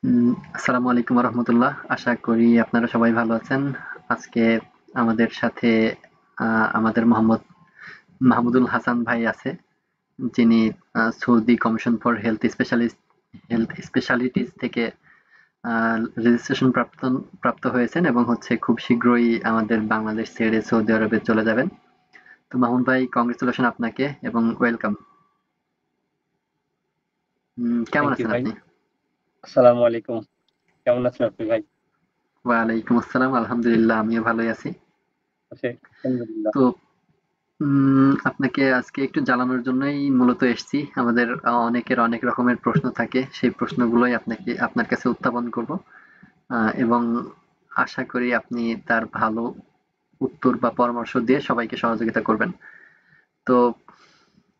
আসসালামু আলাইকুম রহমতুল্লাহ। আশা করি আপনারা সবাই ভালো আছেন। আজকে আমাদের সাথে আমাদের মাহমুদুল হাসান ভাই আছে, যিনি Saudi commission for health specialities থেকে রেজিস্ট্রেশন প্রাপ্ত হয়েছেন এবং হচ্ছে খুব শীঘ্রই আমাদের বাংলাদেশ ছেড়ে সৌদি আরবে চলে যাবেন। তো মাহমুদ ভাই, কংগ্রেচুলেশন আপনাকে এবং ওয়েলকাম। কেমন থ্যাংক ইউ আছেন ভাই। আপনি? আসসালামু আলাইকুম। কেমন আছেন আপনি ভাই? ওয়ালাইকুম আসসালাম, আলহামদুলিল্লাহ আমিও ভালোই আছি। আছে আলহামদুলিল্লাহ। তো আপনাকে আজকে একটু জানানোর জন্যই মূলত এসেছি। আমাদের অনেকের অনেক রকমের প্রশ্ন থাকে। সেই প্রশ্নগুলোই আপনার কাছে উত্থাপন করব। এবং আশা করি আপনি তার ভালো উত্তর বা পরামর্শ দিয়ে সবাইকে সহযোগিতা করবেন। তো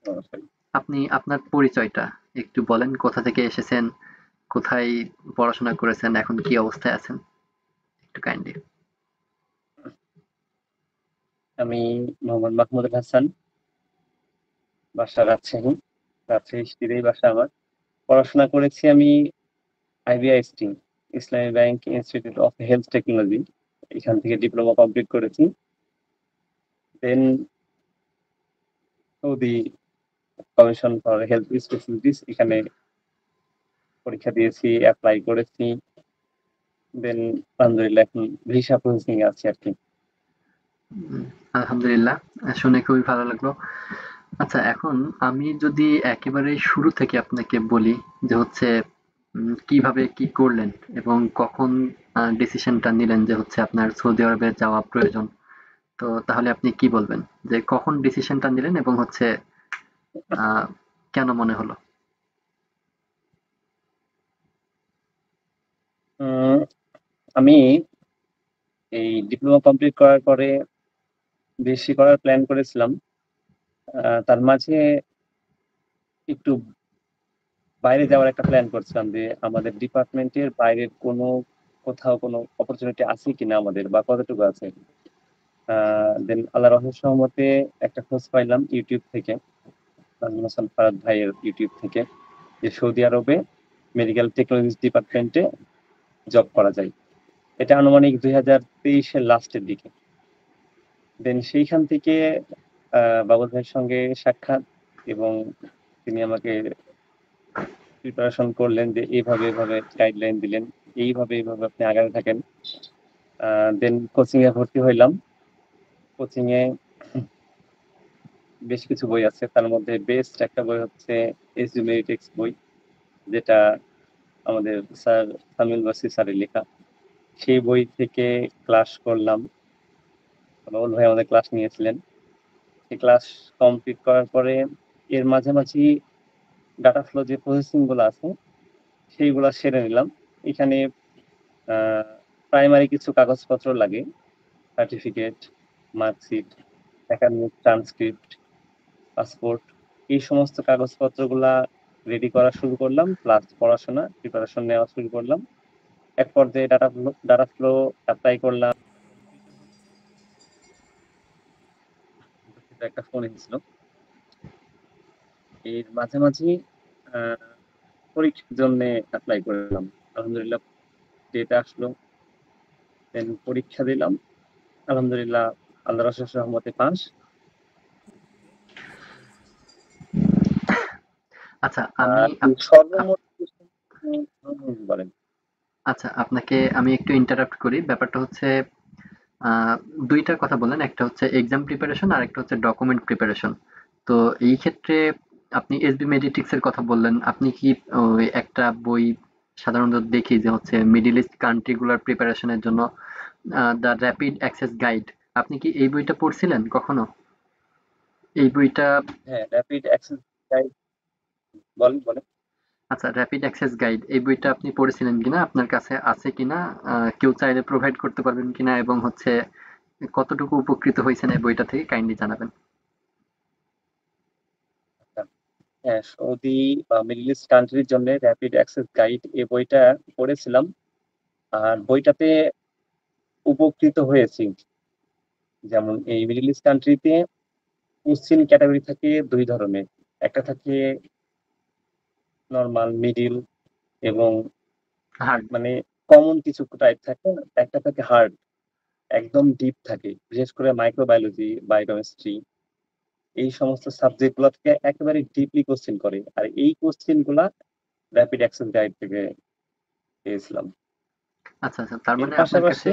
অবশ্যই। আপনি আপনার পরিচয়টা একটু বলেন, কোথা থেকে এসেছেন, কোথায় পড়াশোনা করেছেন, এখন কি অবস্থায় আছেন? একটু কাইন্ডলি। আমি মোহাম্মদ মাহমুদুল হাসান, বাসা রাজশাহী। রাজশাহী সিটিতেই বাসা আমার। পড়াশোনা করেছি আমি IBIST, Islami bank institute of health technology. এখান থেকে ডিপ্লোমা কমপ্লিট করেছি। Then Saudi commission for health specialities এখানে পরীক্ষা দিয়েছি, অ্যাপ্লাই করেছি। দেন আলহামদুলিল্লাহ এখন ভিসা প্রসেসিং এ আছি আর কি। উম, আলহামদুলিল্লাহ, শুনে খুবই ভালো লাগলো। আচ্ছা, এখন আমি যদি একেবারে শুরু থেকে আপনাকে বলি যে হচ্ছে কিভাবে কি করলেন এবং কখন ডিসিশনটা নিলেন যে হচ্ছে আপনার সৌদি আরবে যাওয়া প্রয়োজন, তো তাহলে আপনি কি বলবেন যে কখন ডিসিশনটা নিলেন এবং হচ্ছে আহ, কেন মনে হলো? উম, আমি এই ডিপ্লোমা কমপ্লিট করার পরে বেশি করার প্ল্যান করেছিলাম। তার মাঝে একটু বাইরে যাওয়ার একটা প্ল্যান করছিলাম যে আমাদের ডিপার্টমেন্টের বাইরের কোনো কোথাও কোনো অপরচুনিটি আছে কিনা আমাদের বা কতটুকু আছে। দেন আল্লাহ রহমত সহমতে একটা খোঁজ পাইলাম ইউটিউব থেকে, নাজমুল হাসান ফারাদ ভাইয়ের ইউটিউব থেকে, যে সৌদি আরবে মেডিকেল টেকনোলজি ডিপার্টমেন্টে জব করা যায়। এটা আনুমানিক 2023-এর লাস্টের দিকে। দেন সেইখান থেকে বাবুল ভাইয়ের সঙ্গে সাক্ষাৎ, এবং তিনি আমাকে প্রিপারেশন করলেন যে এইভাবে এইভাবে গাইডলাইন দিলেন, এইভাবে এইভাবে আপনি আগাতে থাকেন। দেন কোচিং এ ভর্তি হইলাম। কোচিং এ বেশ কিছু বই আছে, তার মধ্যে বেস্ট একটা বই হচ্ছে এসইউমেরিটিক্স বই, যেটা আমাদের স্যার সামিউল বাসি স্যারের লেখা। সেই বই থেকে ক্লাস করলাম, বাবুল ভাই আমাদের ক্লাস নিয়েছিলেন। সেই ক্লাস কমপ্লিট করার পরে এর মাঝামাঝি ডাটা ফ্লো যে প্রসেসিং গুলো আছে সেইগুলা সেরে নিলাম। এখানে প্রাইমারি কিছু কাগজপত্র লাগে, certificate, marksheet, academic transcript, passport, এই সমস্ত কাগজপত্রগুলা রেডি করা শুরু করলাম, প্লাস পড়াশোনা প্রিপারেশন নেওয়া শুরু করলাম। এক পর্যায়ে ডাটা ফ্লো অ্যাপ্লাই করলাম। একটা ফোন এসেছিল এর মাঝামাঝি, আহ, পরীক্ষার জন্য অ্যাপ্লাই করলাম। আলহামদুলিল্লাহ ডেট আসলো, দেন পরীক্ষা দিলাম। আলহামদুলিল্লাহ আল্লাহর অশেষ রহমতে পাস। আচ্ছা, আর সর্বমোট বলেন। আচ্ছা, আপনাকে আমি একটু ইন্টারাপ্ট করি। ব্যাপারটা হচ্ছে আহ, দুইটা কথা বললেন, একটা হচ্ছে এক্সাম প্রিপারেশন আর একটা হচ্ছে ডকুমেন্ট প্রিপারেশন। তো এই ক্ষেত্রে আপনি এসবি মেডিটিক্স এর কথা বললেন। আপনি কি ওই একটা বই সাধারণত দেখি যে হচ্ছে মিডিল ইস্ট কান্ট্রি গুলার প্রিপারেশনের জন্য দ্য র্যাপিড অ্যাক্সেস গাইড, আপনি কি এই বইটা পড়ছিলেন কখনো? এই বইটা, হ্যাঁ, র্যাপিড অ্যাক্সেস গাইড। বলেন বলেন। আচ্ছা, র্যাপিড অ্যাক্সেস গাইড এই বইটা আপনি পড়েছিলেন কিনা, আপনার কাছে আছে কিনা, কেউ চাইলে প্রোভাইড করতে পারবেন কিনা এবং হচ্ছে কতটুকু উপকৃত হয়েছেন এই বইটা থেকে কাইন্ডলি জানাবেন। আচ্ছা, হ্যাঁ, সৌদি বা মিডল ইস্ট কান্ট্রির জন্য র্যাপিড অ্যাক্সেস গাইড এই বইটা পড়েছিলাম। আর বইটাতে উপকৃত হয়েছি। যেমন এই মিডল ইস্ট কান্ট্রিতে কোশ্চিন ক্যাটাগরি থাকে দুই ধরনের। একটা থাকে নর্মাল, মিডিল এবং হার্ড। মানে কমন কিছু টাইপ থাকে, একটা থাকে হার্ড, একদম ডিপ থাকে, বিশেষ করে মাইক্রোবায়োলজি, বায়োকেমিস্ট্রি, এই সমস্ত সাবজেক্ট গুলো থেকে একেবারে ডিপলি কোশ্চেন করে। আর এই কোশ্চেন গুলা র্যাপিড অ্যাক্সেস গাইড থেকে পেয়েছিলাম। আচ্ছা আচ্ছা, তার এর মানে পাশাপাশি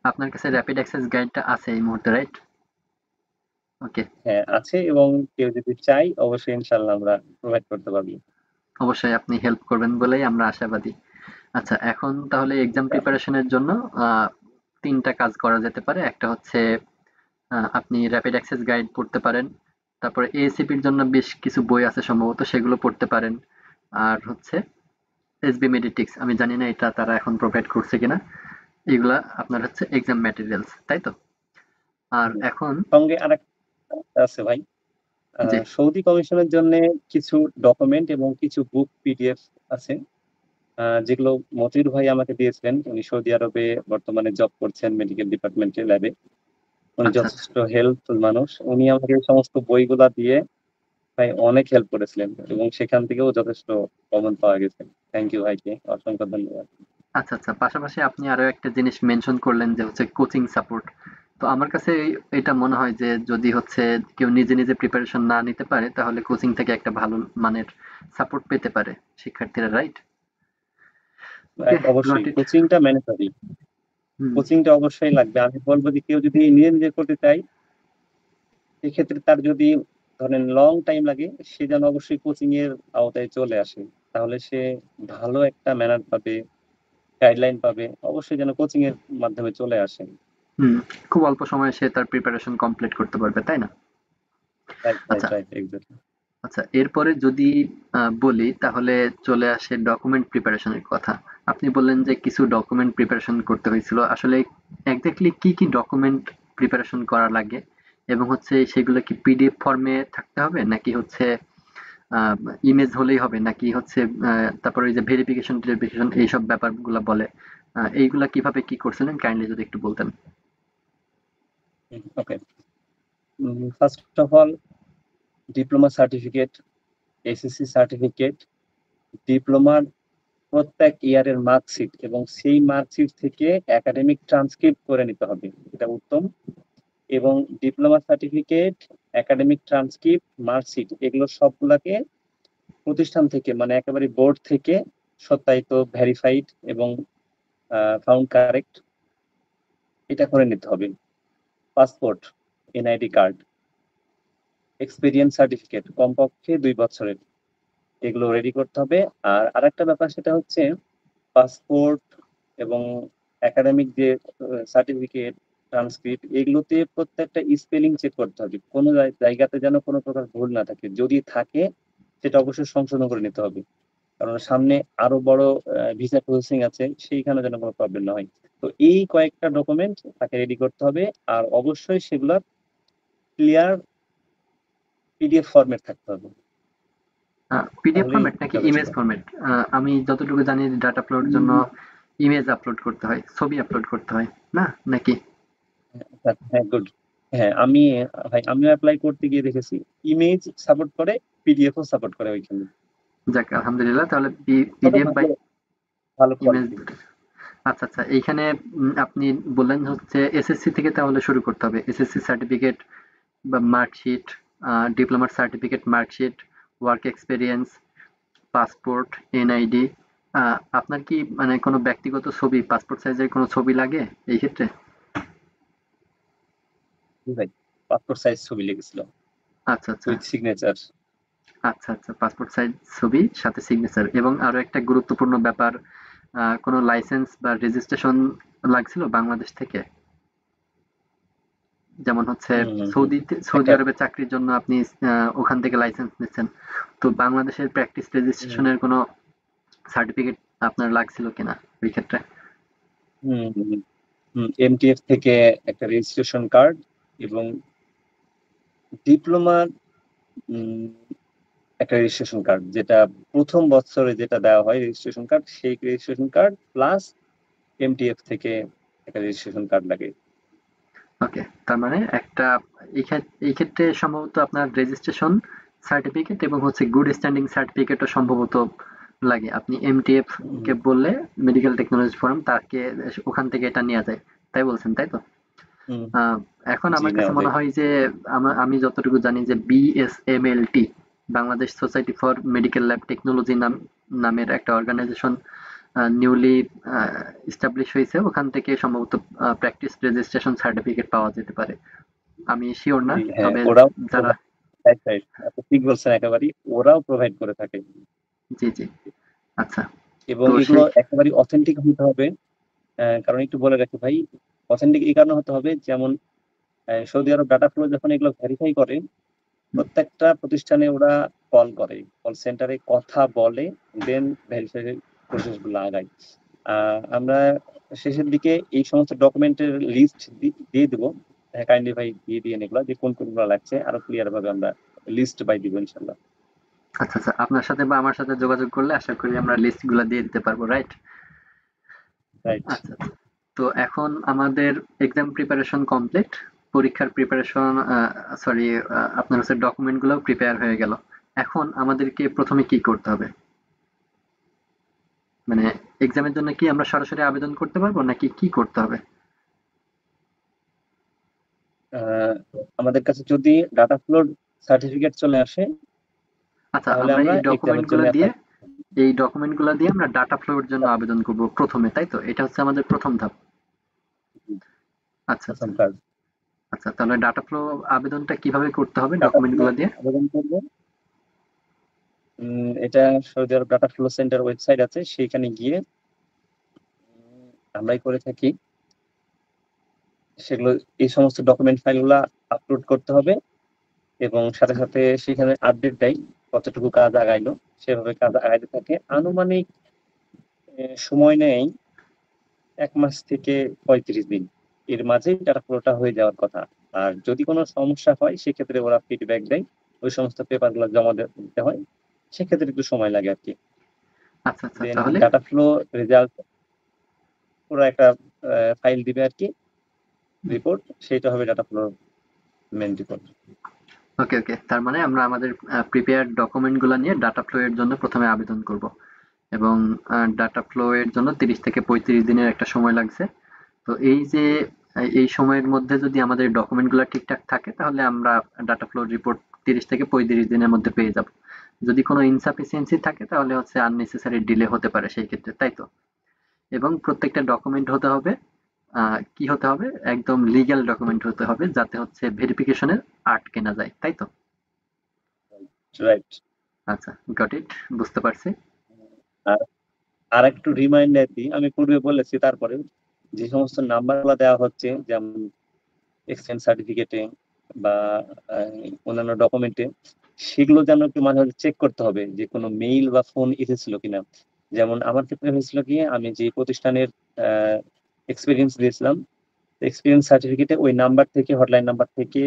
আপনার কাছে র্যাপিড অ্যাক্সেস গাইডটা আছে এই মুহূর্তে, রাইট? ওকে। হ্যাঁ আছে, এবং কেউ যদি চাই অবশ্যই ইনশাল্লাহ আমরা প্রোভাইড করতে পারবো। অবশ্যই আপনি হেল্প করবেন বলেই আমরা আশাবাদী। আচ্ছা, এখন তাহলে এক্সাম প্রিপারেশনের জন্য আহ, তিনটা কাজ করা যেতে পারে। একটা হচ্ছে আপনি র্যাপিড অ্যাক্সেস গাইড পড়তে পারেন, তারপরে এএসিপির জন্য বেশ কিছু বই আছে সম্ভবত, সেগুলো পড়তে পারেন। আর হচ্ছে এসবি মেডিটিক্স, আমি জানি না এটা তারা এখন প্রোভাইড করছে কিনা। এগুলা আপনার হচ্ছে এক্সাম ম্যাটেরিয়ালস, তাই তো? আর হুম। এখন সঙ্গে আরেকটা আছে ভাই, যে সৌদি কমিশনের জন্য কিছু ডকুমেন্ট এবং কিছু বুক পিডিএফ আছে, যেগুলো মতিউর ভাই আমাকে দিয়েছিলেন। উনি সৌদি আরবে বর্তমানে জব করছেন মেডিকেল ডিপার্টমেন্টে, ল্যাবে। উনি আচ্ছা আচ্ছা যথেষ্ট হেল্পফুল মানুষ। উনি আমাকে এই সমস্ত বইগুলা দিয়ে ভাই অনেক হেল্প করেছিলেন, এবং সেখান থেকেও যথেষ্ট কমন পাওয়া গেছে। থ্যাংক ইউ ভাইকে, অসংখ্য ধন্যবাদ। আচ্ছা আচ্ছা, পাশাপাশি আপনি আরো একটা জিনিস মেনশন করলেন যে হচ্ছে কোচিং সাপোর্ট। তো আমার কাছে এটা মনে হয় যে যদি হচ্ছে কেউ নিজে নিজে প্রিপারেশন না নিতে পারে, তাহলে কোচিং থেকে একটা ভালো মানের সাপোর্ট পেতে পারে শিক্ষার্থীরা, রাইট? ওকে, গট অবশ্যই ইট। কোচিংটা ম্যান্ডেটরি, হুম। কোচিংটা অবশ্যই লাগবে। আমি বলবো যে কেউ যদি নিজে নিজে করতে চায়, সেক্ষেত্রে তার যদি ধরেন লং টাইম লাগে, সে যেন অবশ্যই কোচিং এর আওতায় চলে আসে। তাহলে সে ভালো একটা ম্যানার পাবে, গাইডলাইন পাবে। অবশ্যই যেন কোচিং এর মাধ্যমে চলে আসে। হুম, খুব অল্প সময়ে সে তার প্রিপারেশন কমপ্লিট করতে পারবে, তাই না? রাইট রাইট আচ্ছা রাইট, এক্স্যাক্টলি। আচ্ছা, এরপরে যদি বলি তাহলে চলে আসে ডকুমেন্ট প্রিপারেশনের কথা। আপনি বললেন যে কিছু ডকুমেন্ট প্রিপারেশন করতে হয়েছিল। আসলে এক্স্যাক্টলি কি কি ডকুমেন্ট প্রিপারেশন করা লাগে, এবং হচ্ছে সেগুলো কি পিডিএফ ফর্মে থাকতে হবে, নাকি হচ্ছে ইমেজ হলেই হবে, নাকি হচ্ছে তারপরে ওই যে ভেরিফিকেশন টেরিফিকেশন এইসব ব্যাপারগুলো বলে, এইগুলা কিভাবে কি করছিলেন কাইন্ডলি যদি একটু বলতেন। Okay, first of all diploma certificate, SSC certificate, ডিপ্লোমার প্রত্যেক ইয়ারের মার্কশিট, এবং সেই মার্কশিট থেকে একাডেমিক ট্রান্সক্রিপ্ট করে নিতে হবে, এটা উত্তম। এবং diploma certificate, academic transcript, marksheet, এগুলো সবগুলাকে প্রতিষ্ঠান থেকে, মানে একেবারে বোর্ড থেকে সত্যায়িত, ভেরিফাইড এবং ফাউন্ড কারেক্ট, এটা করে নিতে হবে। Passport, NID card, experience certificate কমপক্ষে 2 বছরের, এগুলো রেডি করতে হবে। আর আরেকটা ব্যাপার, সেটা হচ্ছে পাসপোর্ট এবং একাডেমিক যে সার্টিফিকেট, ট্রান্সক্রিপ্ট, এগুলোতে প্রত্যেকটা স্পেলিং চেক করতে হবে, কোনো জায়গাতে যেন কোনো প্রকার ভুল না থাকে। যদি থাকে সেটা অবশ্যই সংশোধন করে নিতে হবে, কারণ সামনে আরো বড় ভিসা প্রসেসিং আছে, সেইখানে যেন কোনো প্রবলেম না হয়। তো এই কয়েকটা ডকুমেন্ট তাকে রেডি করতে হবে। আর অবশ্যই সেগুলো ক্লিয়ার পিডিএফ ফরম্যাট থাকতে হবে, পিডিএফ তাহলেই ফরম্যাট নাকি যথেষ্ট। Image format? আমি যতটুকু জানি ডাটা আপলোড জন্য উম, ইমেজ আপলোড করতে হয়, ছবি আপলোড করতে হয়, না নাকি? হ্যাঁ, গুড। হ্যাঁ, আমিও অ্যাপ্লাই করতে গিয়ে দেখেছি ইমেজ সাপোর্ট করে, পিডিএফ ও সাপোর্ট করে ওইখানে। যাক আলহামদুলিল্লাহ, তাহলে তবে পিডিএফ বা ভালো, ভালো ইমেজ কোয়ালিটি। দুটো। আচ্ছা আচ্ছা, এইখানে আপনি বললেন হচ্ছে এসএসসি থেকে তাহলে শুরু করতে হবে, এসএসসি সার্টিফিকেট বা মার্কশিট, ডিপ্লোমার certificate, marksheet, work experience, passport, NID. আপনার কি মানে কোনো ব্যক্তিগত ছবি, পাসপোর্ট সাইজের কোনো ছবি লাগে এই ক্ষেত্রে? ভাই, পাসপোর্ট সাইজ ছবি লেগেছিল আচ্ছা আচ্ছা উইথ সিগনেচার। আচ্ছা আচ্ছা, পাসপোর্ট সাইজ ছবি সাথে সিগনেচার। এবং আরো একটা গুরুত্বপূর্ণ ব্যাপার, কোনো লাইসেন্স বা রেজিস্ট্রেশন লাগছিল বাংলাদেশ থেকে? যেমন হচ্ছে হম হম হম। সৌদি একটা আরবে চাকরির জন্য আপনি ওখান থেকে লাইসেন্স নিচ্ছেন, তো বাংলাদেশের প্র্যাকটিস রেজিস্ট্রেশনের কোনো সার্টিফিকেট আপনার লাগছিল কিনা ওই ক্ষেত্রে? এমটিএফ থেকে একটা রেজিস্ট্রেশন কার্ড, এবং ডিপ্লোমার একটা রেজিস্ট্রেশন কার্ড, যেটা প্রথম বছরে যেটা দেওয়া হয় রেজিস্ট্রেশন কার্ড, সেই রেজিস্ট্রেশন কার্ড প্লাস এমটিএফ থেকে একটা রেজিস্ট্রেশন কার্ড লাগে। ওকে, তার মানে একটা এই ক্ষেত্রে সম্ভবত আপনার রেজিস্ট্রেশন সার্টিফিকেট এবং হচ্ছে গুড স্ট্যান্ডিং সার্টিফিকেটও সম্ভবত লাগে। আপনি এমটিএফ কে বললে মেডিকেল টেকনোলজি ফোরাম তাকে ওখান থেকে এটা নেওয়া যায়। তাই বলছেন, তাই তো? হুম, এখন জি আমার কাছে নেওয়া মনে যায়। হয় যে আমি যতটুকু জানি যে BSMLT, Bangladesh society for medical lab technology নামের একটা অর্গানাইজেশন নিউলি এস্টাবলিশ হয়েছে। ওখান থেকে সম্ভবত প্র্যাকটিস রেজিস্ট্রেশন সার্টিফিকেট পাওয়া যেতে পারে। আমি শিওর না, জি হ্যাঁ, তবে ওরাও যারা রাইট রাইট, আপনি ঠিক বলছেন একেবারেই, ওরাও প্রোভাইড করে থাকে। জি জি, আচ্ছা। এবং তো এগুলো সেই একেবারেই অথেন্টিক হতে হবে। কারণ একটু বলে রাখি ভাই, অথেন্টিক এই কারণে হতে হবে, যেমন সৌদি আরব ডাটা ফ্লো যখন এগুলো ভেরিফাই করে, প্রত্যেকটা প্রতিষ্ঠানে ওরা কল করে, কল সেন্টারে কথা বলে, দেন ভেরিফাই প্রসেস গুলো আগায়। আমরা শেষের দিকে এই সমস্ত ডকুমেন্টের লিস্ট দিয়ে দেবো। হ্যাঁ, কাইন্ডলি ভাই দিয়ে দিয়ে এগুলো যে কোন কোনগুলো লাগছে, আরো ক্লিয়ার ভাবে আমরা লিস্ট বাই দিব ইনশাল্লাহ। আচ্ছা আচ্ছা, আপনার সাথে বা আমার সাথে যোগাযোগ করলে আশা করি আমরা লিস্ট গুলা দিয়ে দিতে পারবো, রাইট? রাইট। আচ্ছা আচ্ছা। তো এখন আমাদের এক্সাম প্রিপারেশন কমপ্লিট, পরীক্ষার প্রিপারেশন, সরি, আপনার হচ্ছে ডকুমেন্ট গুলো প্রিপেয়ার হয়ে গেল। এখন আমাদেরকে প্রথমে কি করতে হবে? মানে এক্সামের জন্য কি আমরা সরাসরি আবেদন করতে পারবো নাকি কি করতে হবে? আহ, আমাদের কাছে যদি ডাটা ফ্লোর সার্টিফিকেট চলে আসে, আচ্ছা, তাহলে আমরা আমরা এই এক্সামের ডকুমেন্ট জন্য গুলো দিয়ে অ্যাপ্লাই। আমরা ডাটা ফ্লোর জন্য আবেদন করব প্রথমে, তাই তো? এটা হচ্ছে আমাদের প্রথম ধাপ। আচ্ছা আচ্ছা প্রথম কাজ আচ্ছা, তাহলে ডাটা ফ্লো আবেদনটা কিভাবে করতে হবে ডাটা ডকুমেন্ট ফ্লো গুলো দিয়ে? আবেদন করবো। এটা সৌদি আরব ডাটা ফ্লো সেন্টার ওয়েবসাইট আছে, সেইখানে গিয়ে আমরাই করে থাকি সেগুলো। এই সমস্ত ডকুমেন্ট ফাইলগুলো আপলোড করতে হবে, এবং সাথে সাথে সেখানে আপডেট দেয় কতটুকু কাজ আগাইলো। সেভাবে কাজ আগাইতে থাকে। আনুমানিক সময় নেয় 1 মাস থেকে 35 দিন, এর মাঝেই ডাটা ফ্লোটা হয়ে যাওয়ার কথা। আর যদি কোনো সমস্যা হয় সেক্ষেত্রে ওরা ফিডব্যাক দেয়, ওই সমস্ত পেপার গুলো জমা দিতে হয়, সেক্ষেত্রে একটু সময় লাগে আর কি। আচ্ছা আচ্ছা, দেন তাহলে ডাটা ফ্লো রেজাল্ট, পুরো একটা ফাইল দিবে আর কি, রিপোর্ট, সেটা হবে ডাটা ফ্লো মেন রিপোর্ট। ওকে ওকে, তার মানে আমরা আমাদের প্রিপেয়ার্ড ডকুমেন্ট গুলো নিয়ে ডাটা ফ্লো এর জন্য প্রথমে আবেদন করব, এবং ডাটা ফ্লো এর জন্য 30 থেকে 35 দিনের একটা সময় লাগছে। তো এই যে এই সময়ের মধ্যে যদি আমাদের ডকুমেন্ট গুলো ঠিকঠাক থাকে তাহলে আমরা ডাটা ফ্লো রিপোর্ট 30 থেকে 35 দিনের মধ্যে পেয়ে যাব। যদি কোনো ইনসাফিসিয়েন্সি থাকে তাহলে হচ্ছে আননেসেসারি ডিলে হতে পারে সেই ক্ষেত্রে, তাই তো? এবং প্রত্যেকটা ডকুমেন্ট হতে হবে, কি হতে হবে, একদম লিগ্যাল ডকুমেন্ট হতে হবে যাতে হচ্ছে ভেরিফিকেশনের আটকে না যায়, তাই তো? রাইট। আচ্ছা, গট ইট, বুঝতে পারছি। আর আর একটু রিমাইন্ডার দিই, আমি পূর্বে বলেছি, তারপরে যে সমস্ত নাম্বার গুলো দেওয়া হচ্ছে, যেমন এক্সচেঞ্জ সার্টিফিকেটে বা অন্যান্য ডকুমেন্টে, সেগুলো যেন একটু মাঝে মাঝে চেক করতে হবে যে কোনো মেইল বা ফোন এসেছিল কিনা। যেমন আমার ক্ষেত্রে হয়েছিল কি, আমি যে প্রতিষ্ঠানের এক্সপিরিয়েন্স দিয়েছিলাম, এক্সপিরিয়েন্স সার্টিফিকেটে ওই নাম্বার থেকে, হটলাইন নাম্বার থেকে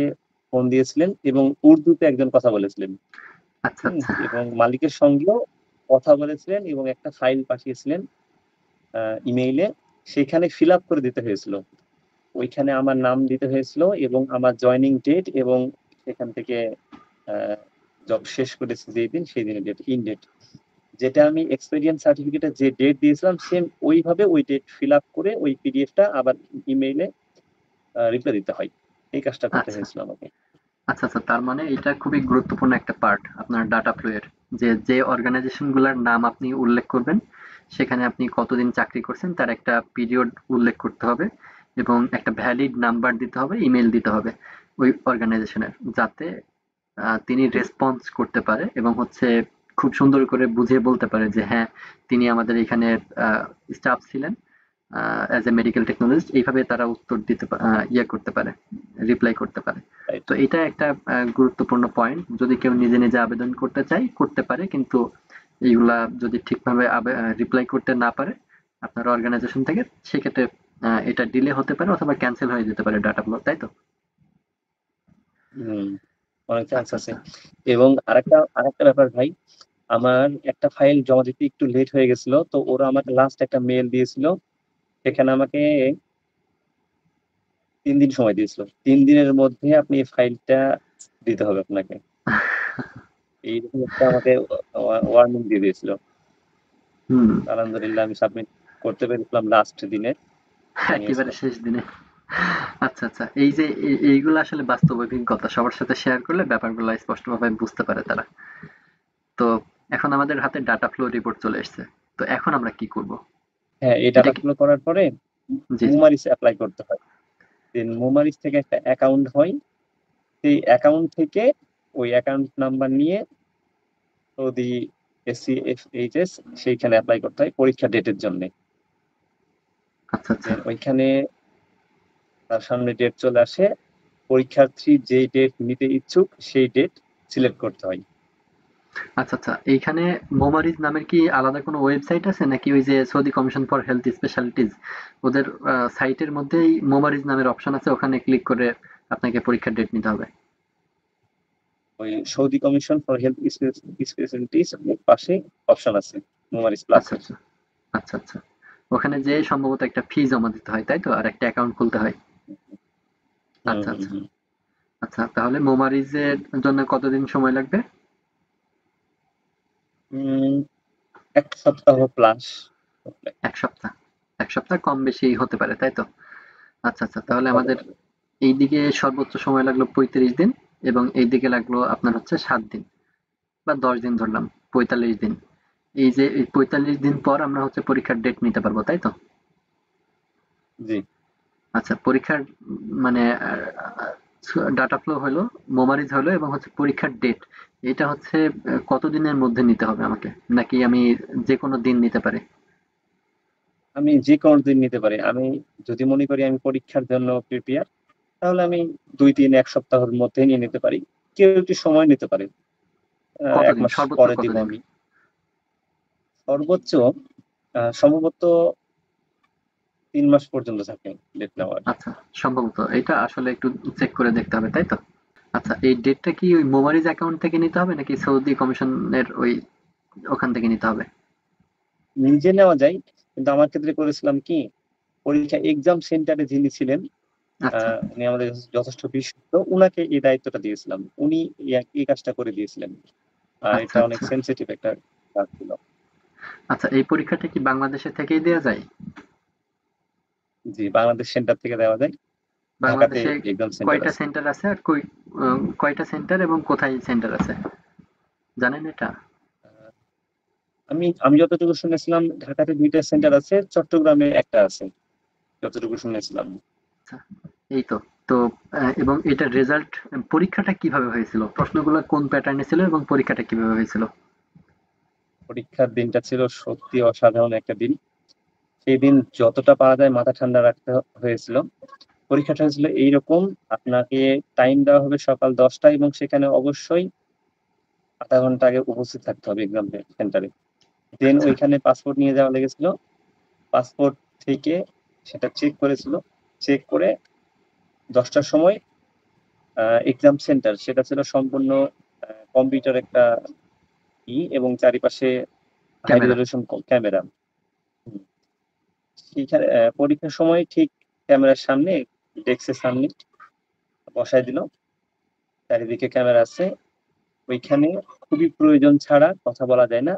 ফোন দিয়েছিলেন, এবং উর্দুতে একজন কথা বলেছিলেন। আচ্ছা আচ্ছা এবং মালিকের সঙ্গেও কথা বলেছিলেন, এবং একটা ফাইল পাঠিয়েছিলেন ইমেইলে, সেখানে ফিল আপ করে দিতে হয়েছিল। ওইখানে আমার নাম দিতে হয়েছিল, এবং আমার জয়নিং ডেট, এবং সেখান থেকে জব শেষ করেছি যেই দিন, সেই দিনের ডেট, ইন ডেট, যেটা আমি এক্সপেরিয়েন্স সার্টিফিকেটে যে ডেট দিয়েছিলাম, সেম ওইভাবে ওই ডেট ফিল আপ করে ওই পিডিএফটা আবার ইমেইলে রিপ্লাই দিতে হয়। এই কাজটা করতে আচ্ছা হয়েছিল আমাকে। আচ্ছা আচ্ছা, তার মানে এটা খুবই গুরুত্বপূর্ণ একটা পার্ট আপনার ডাটা ফ্লো এর, যে যে অর্গানাইজেশন গুলার নাম আপনি উল্লেখ করবেন সেখানে আপনি কতদিন চাকরি করছেন তার একটা পিরিয়ড উল্লেখ করতে হবে, এবং একটা ভ্যালিড নাম্বার দিতে হবে, ইমেল দিতে হবে ওই অর্গানাইজেশনের, যাতে তিনি রেসপন্স করতে পারে এবং হচ্ছে খুব সুন্দর করে বুঝিয়ে বলতে পারে যে হ্যাঁ, তিনি আমাদের এখানে স্টাফ ছিলেন অ্যাজ এ মেডিকেল টেকনোলজিস্ট, এইভাবে তারা উত্তর দিতে ইয়ে করতে পারে, রিপ্লাই করতে পারে। রাইট। তো এটা একটা গুরুত্বপূর্ণ পয়েন্ট। যদি কেউ নিজে নিজে আবেদন করতে চায় করতে পারে, কিন্তু এইগুলা যদি ঠিকভাবে রিপ্লাই করতে না পারে আপনার অর্গানাইজেশন থেকে, সেক্ষেত্রে এটা ডিলে হতে পারে অথবা ক্যান্সেল হয়ে যেতে পারে ডাটাগুলো, তাই তো? হম, অনেক চান্স আচ্ছা আছে। আচ্ছা এবং আরেকটা ব্যাপার ভাই, আমার একটা ফাইল জমা দিতে একটু লেট হয়ে গেছিল, তো ওরা আমাকে লাস্ট একটা মেল দিয়েছিল, সেখানে আমাকে 3 দিন সময় দিয়েছিল। 3 দিনের মধ্যে আপনি এই ফাইলটা দিতে হবে আপনাকে, এইরকম একটা আমাকে ওয়ার্নিং দিয়ে দিয়েছিল। হুম। আলহামদুলিল্লাহ আমি সাবমিট করতে পেরেছিলাম লাস্ট দিনে। একেবারে জানিয়েছিলাম। শেষ দিনে। আচ্ছা, আচ্ছা। এই যে এইগুলো আসলে বাস্তব অভিজ্ঞতা সবার সাথে শেয়ার করলে ব্যাপারগুলো স্পষ্টভাবে বুঝতে পারে তারা। তো এখন আমাদের হাতে ডাটা ফ্লো রিপোর্ট চলে এসেছে। তো এখন আমরা কি করব? হ্যাঁ, এই এটা ডাটা কি ফ্লো করার পরে জি, জি। মুমারিস এপ্লাই করতে হয়। দেন মুমারিস থেকে একটা অ্যাকাউন্ট হয়। সেই অ্যাকাউন্ট থেকে ওই অ্যাকাউন্ট নাম্বার নিয়ে সৌদি SCFHS সেইখানে এপ্লাই করতে হয় পরীক্ষা ডেটের জন্য। আচ্ছা, আচ্ছা। দেন ওইখানে তার সামনে ডেট চলে আসে। পরীক্ষার্থী যেই ডেট নিতে ইচ্ছুক সেই ডেট সিলেক্ট করতে হয়। আচ্ছা, আচ্ছা। এইখানে মোমারিজ নামের কি আলাদা কোনো ওয়েবসাইট আছে নাকি ওই যে সৌদি কমিশন ফর হেলথ স্পেশালিটিজ ওদের সাইটের মধ্যেই মোমারিজ নামের অপশন আছে ওখানে ক্লিক করে আপনাকে পরীক্ষার ডেট নিতে হবে? ওই Saudi commission for health specialities পাশে অপশন আছে মুমারিস আচ্ছা, প্লাসের। আচ্ছা। আচ্ছা, আচ্ছা। ওখানে যেয়ে সম্ভবত একটা ফি জমা দিতে হয়, তাই তো? আর একটা অ্যাকাউন্ট খুলতে হয়। হুম, আচ্ছা, হুম, আচ্ছা। হুম। আচ্ছা, তাহলে মোমারিজের জন্য কতদিন সময় লাগবে? উম ১ সপ্তাহ প্লাস। ১ সপ্তাহ। ১ সপ্তাহ কম বেশি হতে পারে, তাই তো? আচ্ছা, আচ্ছা। তাহলে হতে আমাদের পারে। এইদিকে সর্বোচ্চ সময় লাগলো ৩৫ দিন এবং এইদিকে লাগলো আপনার হচ্ছে ৭ দিন বা ১০ দিন ধরলাম, ৪৫ দিন। এই যে এই ৪৫ দিন পর আমরা হচ্ছে পরীক্ষার ডেট নিতে পারবো, তাই তো? জি। আচ্ছা, পরীক্ষার মানে ডাটা ফ্লো হলো, মোমারিজ হলো এবং হচ্ছে পরীক্ষার ডেট। এটা হচ্ছে কতদিনের মধ্যে নিতে হবে আমাকে? নাকি আমি যেকোনো দিন নিতে পারি? আমি যেকোনো দিন নিতে পারি। আমি যদি মনে করি আমি পরীক্ষার জন্য প্রিপেয়ার, তাহলে আমি ২, ৩, ১ সপ্তাহের মধ্যেই নিয়ে নিতে পারি। কেউ একটু সময় নিতে পারে। ১ কতদিন? মাস সর্বোচ্চ পরে দিব কতদিন? আমি। সর্বোচ্চ সম্ভবত ৩ মাস পর্যন্ত থাকে ডেট নেওয়ার। আচ্ছা, সম্ভবত। এটা আসলে একটু চেক করে দেখতে হবে, তাই তো? আচ্ছা, এই ডেটটা কি ওই মোবারিজ অ্যাকাউন্ট থেকে নিতে হবে নাকি সৌদি কমিশনের ওখান থেকে নিতে হবে? নিজে নেওয়া যায়। কিন্তু আমার ক্ষেত্রে করেছিলাম কি, পরীক্ষা এক্সাম সেন্টারে যিনি ছিলেন, আচ্ছা, উনি আমাদের যথেষ্ট বিশ্বস্ত। উনাকে এই দায়িত্বটা দিয়েছিলাম। উনি এই কাজটা করে দিয়েছিলেন। আচ্ছা, এটা অনেক আচ্ছা। সেনসিটিভ একটা কাজ ছিল। আচ্ছা, এই পরীক্ষাটা কি বাংলাদেশে থেকেই দেয়া যায়? জি, বাংলাদেশ সেন্টার থেকে দেওয়া যায়। ঢাকাতে বাংলাদেশে এক্সাম সেন্টার কয়টা আছে। সেন্টার আছে আর কয়টা সেন্টার এবং কোথায় সেন্টার আছে? জানেন এটা? আহ, আমি যতটুকু শুনেছিলাম ঢাকাতে ২ টা সেন্টার আছে, চট্টগ্রামে ১ টা আছে। যতটুকু শুনেছিলাম। আচ্ছা, এই তো। তো এবং এটার রেজাল্ট পরীক্ষাটা কিভাবে হয়েছিল? প্রশ্নগুলো কোন প্যাটার্নে ছিল এবং পরীক্ষাটা কিভাবে হয়েছিল? পরীক্ষার দিনটা ছিল সত্যি অসাধারণ একটা দিন। সেই দিন যতটা পারা যায় মাথা ঠান্ডা রাখতে হয়েছিল। পরীক্ষাটা হয়েছিল এইরকম, আপনাকে টাইম দেওয়া হবে সকাল ১০ টায় এবং সেখানে অবশ্যই ০.৫ ঘন্টা আগে উপস্থিত থাকতে হবে এক্সাম সেন্টারে। দেন আচ্ছা, ওইখানে পাসপোর্ট নিয়ে যাওয়া লেগেছিল। পাসপোর্ট থেকে সেটা চেক করেছিল। চেক করে ১০ টার সময় এক্সাম সেন্টার সেটা ছিল সম্পূর্ণ কম্পিউটার একটা এবং চারিপাশে হাই ক্যামেরা। Resolution camera. হুম। সেইখানে পরীক্ষার সময় ঠিক ক্যামেরার সামনে, ডেস্কের সামনে বসায় দিল। চারিদিকে ক্যামেরা আছে। ওইখানে খুবই প্রয়োজন ছাড়া কথা বলা যায় না।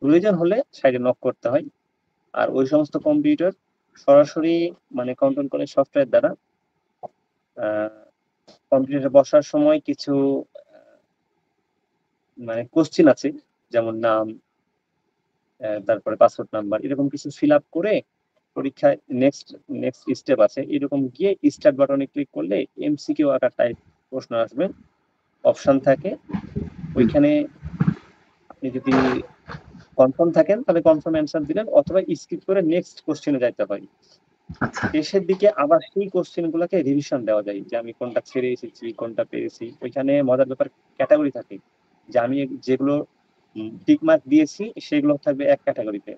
প্রয়োজন হলে সাইডে নক করতে হয়। আর ওই সমস্ত কম্পিউটার সরাসরি মানে কন্ট্রোল করে সফটওয়্যার দ্বারা আ কম্পিউটারে বসার সময় কিছু আ মানে কোয়েশ্চেন আছে। যেমন নাম, তারপরে পাসপোর্ট নাম্বার এরকম কিছু ফিল আপ করে পরীক্ষায় নেক্সট স্টেপ আছে। এরকম গিয়ে স্টার্ট বাটনে ক্লিক করলে এমসিকিউ আকার টাইপ প্রশ্ন আসবে। অপশন থাকে। হুম, ওইখানে আপনি যদি কনফার্ম থাকেন তাহলে কনফার্ম অ্যান্সার দিলেন অথবা স্কিপ করে নেক্সট কোয়েশ্চেন এ যাইতে হয়। আচ্ছা, শেষের দিকে আবার সেই কোয়েশ্চেন গুলাকে রিভিশন দেওয়া যায় যে আমি কোনটা ছেড়ে এসেছি, কোনটা পেরেছি। ওইখানে মজার ব্যাপার ক্যাটেগরি থাকে। যে আমি যেগুলো টিক মার্ক দিয়েছি সেগুলো থাকবে এক ক্যাটেগরিতে।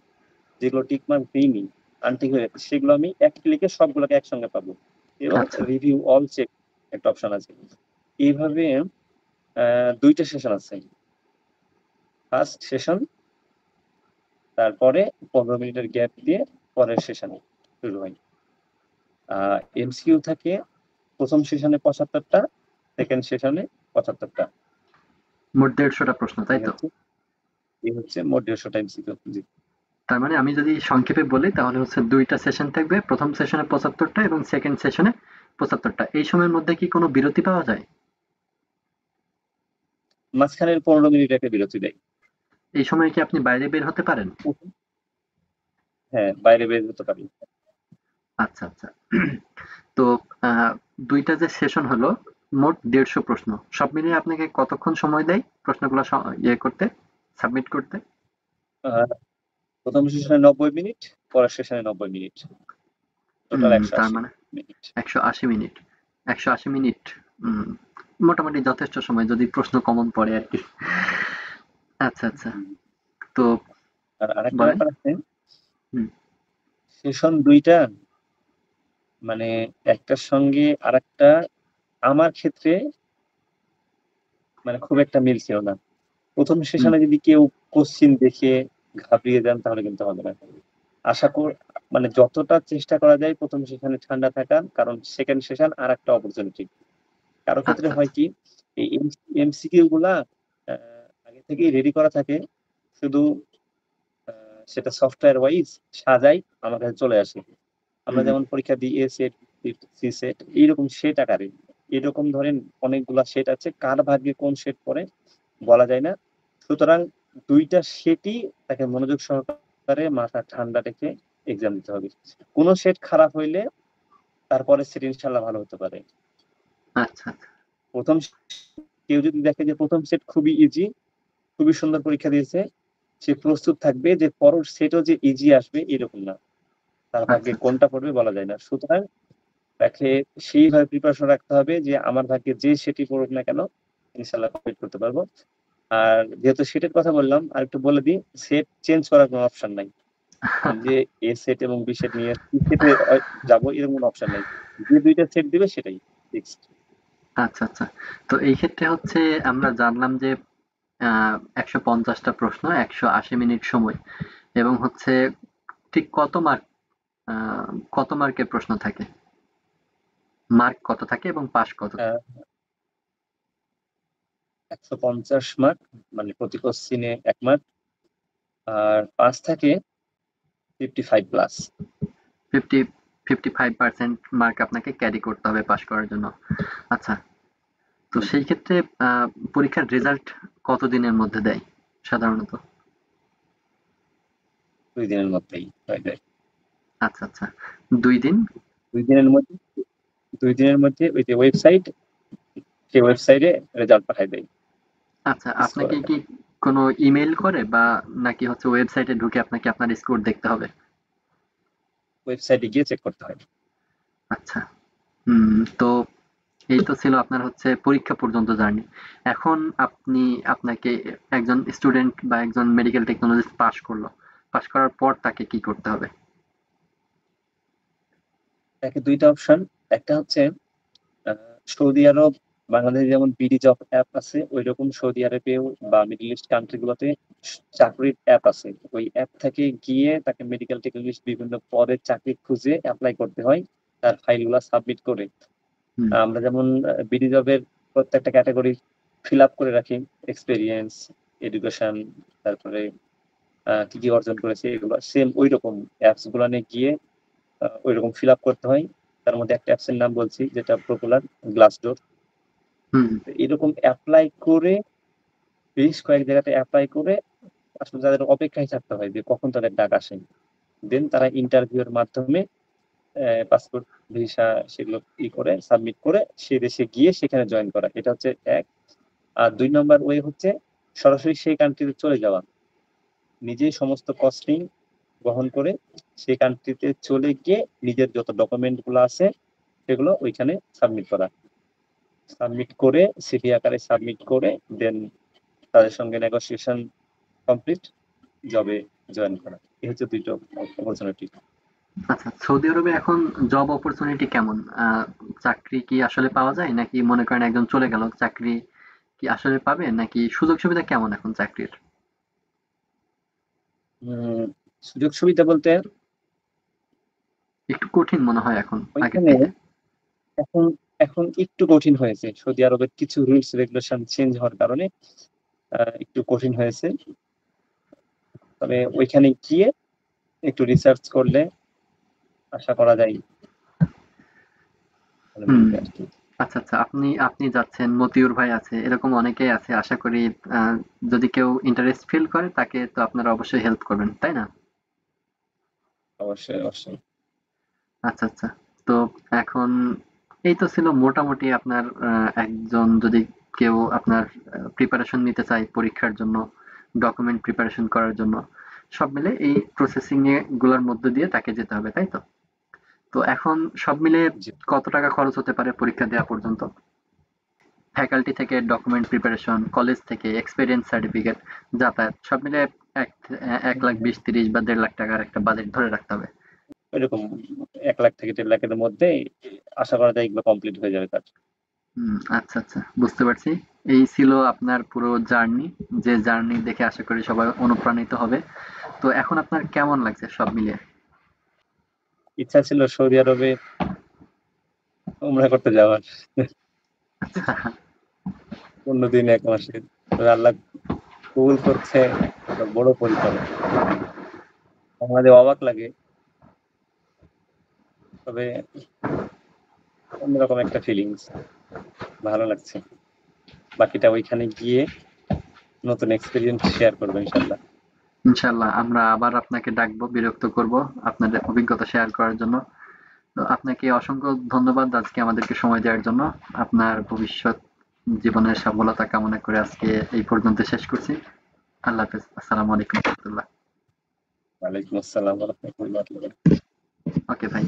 যেগুলো টিক মার্ক দেইনি, আনটিক হয়ে গেছে সেগুলো আমি এক ক্লিকে সবগুলোকে একসঙ্গে পাবো। এবং আচ্ছা। রিভিউ অল চেক একটা অপশন আছে। এইভাবে ২ টা সেশন আছে। ফার্স্ট সেশন, তারপরে ১৫ মিনিটের গ্যাপ দিয়ে পরের সেশনে শুরু হয়। আ এমসিকিউ থাকে ১ম সেশনে ৭৫ টা, সেকেন্ড সেশনে ৭৫ টা। মোট ১৫০ টা প্রশ্ন, তাই এই তো? হচ্ছে এই হচ্ছে মোট ১৫০ টা এমসিকিউ। জি। তার মানে আমি যদি সংক্ষেপে বলি তাহলে হচ্ছে ২ টা সেশন থাকবে। প্রথম সেশনে ৭৫ টা এবং সেকেন্ড সেশনে ৭৫ টা। এই সময়ের মধ্যে কি কোনো বিরতি পাওয়া যায়? মাঝখানের ১৫ মিনিট একটা বিরতি দেয়। এই সময়ে কি আপনি বাইরে বের হতে পারেন? হ্যাঁ, বাইরে বের হতে পারি। আচ্ছা, আচ্ছা। তো আ ২ টা যে সেশন হলো, মোট ১৫০ প্রশ্ন। সব মিলিয়ে আপনাকে কতক্ষণ সময় দেয় প্রশ্নগুলো করতে, সাবমিট করতে? আ প্রথম সেশনে ৯০ মিনিট, পরের সেশনে ৯০ মিনিট। টোটাল তার ১৮০ মানে মিনিট। ১৮০ মিনিট। ১৮০ মিনিট উম মোটামুটি যথেষ্ট সময় যদি প্রশ্ন কমন পড়ে আরকি। আচ্ছা, আচ্ছা। হুম। তো আর আরেকটা বলেন। ব্যাপার আছে, হুম, সেশন ২ টা মানে একটার সঙ্গে আরেকটা আমার ক্ষেত্রে খুব একটা মিল ছিল না। ১ম হুম। সেশনে যদি কেউ কোশ্চেন দেখে ঘাবড়িয়ে যান তাহলে কিন্তু হবে না। আশা কর যতটা চেষ্টা করা যায় ১ম সেশনে ঠান্ডা থাকার, কারণ সেকেন্ড সেশন আরেকটা অপরচুনিটি। কারো ক্ষেত্রে আচ্ছা, হয় আচ্ছা। কি, এই এমসিকিউ গুলা আ আগে থেকেই রেডি করা থাকে। শুধু আ সেটা সফটওয়্যার ওয়াইজ সাজাই আমার কাছে চলে আসে। আমরা হুম, যেমন পরীক্ষা দিই এ সেট, সি সেট এইরকম সেট আকারে। এরকম ধরেন অনেকগুলা সেট আছে। কার ভাগ্যে কোন সেট পড়ে বলা যায় না। সুতরাং ২ টা সেটই তাকে মনোযোগ সহকারে মাথা ঠান্ডা রেখে এক্সাম দিতে হবে। কোন সেট খারাপ হইলে তারপরের সেট ইনশাআল্লাহ ভালো হতে পারে। আচ্ছা, আচ্ছা। ১ম কেউ যদি দেখে যে ১ম সেট খুবই ইজি, খুবই সুন্দর পরীক্ষা দিয়েছে, সে প্রস্তুত থাকবে যে পরের সেটও যে ইজি আসবে এরকম না। তার আচ্ছা, ভাগ্যে আচ্ছা। কোনটা পড়বে বলা যায় না। সুতরাং তাকে সেইভাবে প্রিপারেশন রাখতে হবে যে আমার ভাগ্যে যে সেটই পড়ুক না কেন ইনশাআল্লাহ কমপ্লিট করতে পারবো। আর যেহেতু সেটের কথা বললাম আরেকটু বলে দিই, সেট চেঞ্জ করার কোনো অপশন নাই। যে এ সেট এবং বি সেট নিয়ে সি সেটে যাবো এরকম কোনো অপশন নাই। যে ২ টা সেট দিবে সেটাই ফিক্সড। আচ্ছা, আচ্ছা। তো এই ক্ষেত্রে হচ্ছে আমরা জানলাম যে ১৫০ টা প্রশ্ন, ১৮০ মিনিট সময় এবং হচ্ছে ঠিক আ কত মার্কের প্রশ্ন থাকে? মার্ক কত থাকে এবং পাস কত আ থাকে? ১৫০ মার্ক প্রতি কোশ্চেনে ১ মার্ক। আর পাস থাকে 55 প্লাস। 50 55% মার্ক আপনাকে ক্যারি করতে হবে পাস করার জন্য। আচ্ছা। তো হুম, সেই ক্ষেত্রে আ পরীক্ষার রেজাল্ট কতদিনের মধ্যে দেয় সাধারণত? ২ দিনের মধ্যেই হয়ে যায়। আচ্ছা, আচ্ছা। ২ দিন? ২ দিনের মধ্যে ২ দিনের মধ্যে ওই যে ওয়েবসাইট, সেই ওয়েবসাইটে রেজাল্ট পাঠায় দেয় আচ্ছা, আপনাকে স্কোরের। কি কোনো ইমেইল করে বা নাকি হচ্ছে ওয়েবসাইটে ঢুকে আপনাকে আপনার স্কোর দেখতে হবে? ওয়েবসাইটে গিয়ে চেক করতে হয়। আচ্ছা। তো এই তো ছিল আপনার হচ্ছে পরীক্ষা পর্যন্ত জার্নি। এখন আপনাকে একজন স্টুডেন্ট বা একজন মেডিকেল টেকনোলজিস্ট পাস করলো। পাস করার পর তাকে কি করতে হবে? দেখে ২ টা অপশন। একটা হচ্ছে আ সৌদি আরব, বাংলাদেশে যেমন বিডি জব অ্যাপ আছে, ঐরকম সৌদি আরবেও বা মিডল ইস্ট কান্ট্রি গুলোতে চাকরির অ্যাপ আছে। ওই অ্যাপ থেকে গিয়ে তাকে মেডিকেল টেকনোলজিস্ট বিভিন্ন পদের চাকরি খুঁজে এপ্লাই করতে হয়। তার ফাইলগুলা সাবমিট করে। হুম, আমরা যেমন বিডি জবের প্রত্যেকটা ক্যাটেগরি ফিল আপ করে রাখি। এক্সপেরিয়েন্স, এডুকেশন, তারপরে কি, কি অর্জন করেছে এগুলো। সেম ঐরকম অ্যাপস গুলা নিয়ে গিয়ে ঐরকম ফিল আপ করতে হয়। তার মধ্যে একটা অ্যাপস এর নাম বলছি যেটা পপুলার, গ্লাসডোর। হুম, তো এরকম এপ্লাই করে বেশ কয়েক জায়গাতে এপ্লাই করে আসলে তাদের অপেক্ষায় থাকতে হয় যে কখন তাদের ডাক আসে। দেন তারা ইন্টারভিউ এর মাধ্যমে পাসপোর্ট, ভিসা সেগুলো করে সাবমিট করে সে দেশে গিয়ে সেখানে জয়েন করা। এটা হচ্ছে ১। আর ২ নাম্বার ওয়ে হচ্ছে সরাসরি সেই কান্ট্রিতে চলে যাওয়া। নিজেই সমস্ত কস্টিং বহন করে সেই কান্ট্রিতে চলে গিয়ে নিজের যত ডকুমেন্ট গুলো আছে সেগুলো ওইখানে সাবমিট করা। সাবমিট করে সিভি আকারে সাবমিট করে দেন তাদের সঙ্গে নেগোসিয়েশন কমপ্লিট, জবে জয়েন করা। এই হচ্ছে ২ টো অপরচুনিটি। আচ্ছা, সৌদি আরবে এখন জব অপরচুনিটি কেমন? চাকরি কি আসলে পাওয়া যায়? নাকি মনে করেন একজন চলে গেল, চাকরি কি আসলে পাবে? নাকি সুযোগ সুবিধা কেমন এখন চাকরির? উম সুযোগ সুবিধা বলতে একটু কঠিন মনে হয় এখন আগের ওইখানে থেকে। এখন এখন একটু কঠিন হয়েছে। সৌদি আরবের কিছু রুলস রেগুলেশন চেঞ্জ হওয়ার কারণে একটু কঠিন হয়েছে। তবে ওইখানে গিয়ে একটু রিসার্চ করলে আশা করা যায় ভালো হুম। মিলবে আর কি। আচ্ছা, আচ্ছা। আপনি আপনি যাচ্ছেন, মতিউর ভাই আছে, এরকম অনেকেই আছে। আশা করি যদি কেউ ইন্টারেস্ট ফিল করে তাকে তো আপনারা অবশ্যই হেল্প করবেন, তাই না? অবশ্যই, অবশ্যই। আচ্ছা, আচ্ছা। তো এখন এই তো ছিল মোটামুটি আপনার একজন যদি কেউ আপনার প্রিপারেশন নিতে চায় পরীক্ষার জন্য, ডকুমেন্ট প্রিপারেশন করার জন্য, সব মিলে এই প্রসেসিং গুলোর মধ্য দিয়ে তাকে যেতে হবে, তাই তো? তো এখন সব মিলে জি। কত টাকা খরচ হতে পারে পরীক্ষা দেওয়া পর্যন্ত? ফ্যাকাল্টি থেকে ডকুমেন্ট প্রিপারেশন, কলেজ থেকে এক্সপেরিয়েন্স সার্টিফিকেট, যাতায়াত সব মিলে এক 1,20,30 বা 1.5 লাখ টাকার একটা বাজেট ধরে রাখতে হবে। এরকম 1 লাখ থেকে 1.5 লাখের মধ্যে আশা করা যায় এগুলো কমপ্লিট হয়ে যাবে কাজ। আচ্ছা, আচ্ছা, বুঝতে পারছি। এই ছিল আপনার পুরো জার্নি, যে জার্নি দেখে আশা করি সবাই অনুপ্রাণিত হবে। তো এখন আপনার কেমন লাগছে সব মিলিয়ে? ইচ্ছা ছিল সৌদি আরবে উমরা করতে যাওয়ার আচ্ছা। 15 দিন 1 মাসে। তবে আল্লাহ কবুল করছে একটা বড় পরিসরে। আমাদের অবাক লাগে, তবে অন্যরকম একটা ফিলিংস, ভালো লাগছে। বাকিটা ওইখানে গিয়ে নতুন এক্সপেরিয়েন্স শেয়ার করবো ইনশাল্লাহ। ইনশাল্লাহ আমরা আবার আপনাকে ডাকবো, বিরক্ত করব আপনাদের অভিজ্ঞতা শেয়ার করার জন্য। তো আপনাকে অসংখ্য ধন্যবাদ আজকে আমাদেরকে সময় দেওয়ার জন্য। আপনার ভবিষ্যৎ জীবনের সফলতা কামনা করে আজকে এই পর্যন্ত শেষ করছি। আল্লাহ হাফেজ। আসসালামু আলাইকুম রহমতুল্লাহ। ওয়ালাইকুম আসসালাম ওয়া রাহমাতুল্লাহি ওয়া বারাকাতুহু। ওকে ভাই।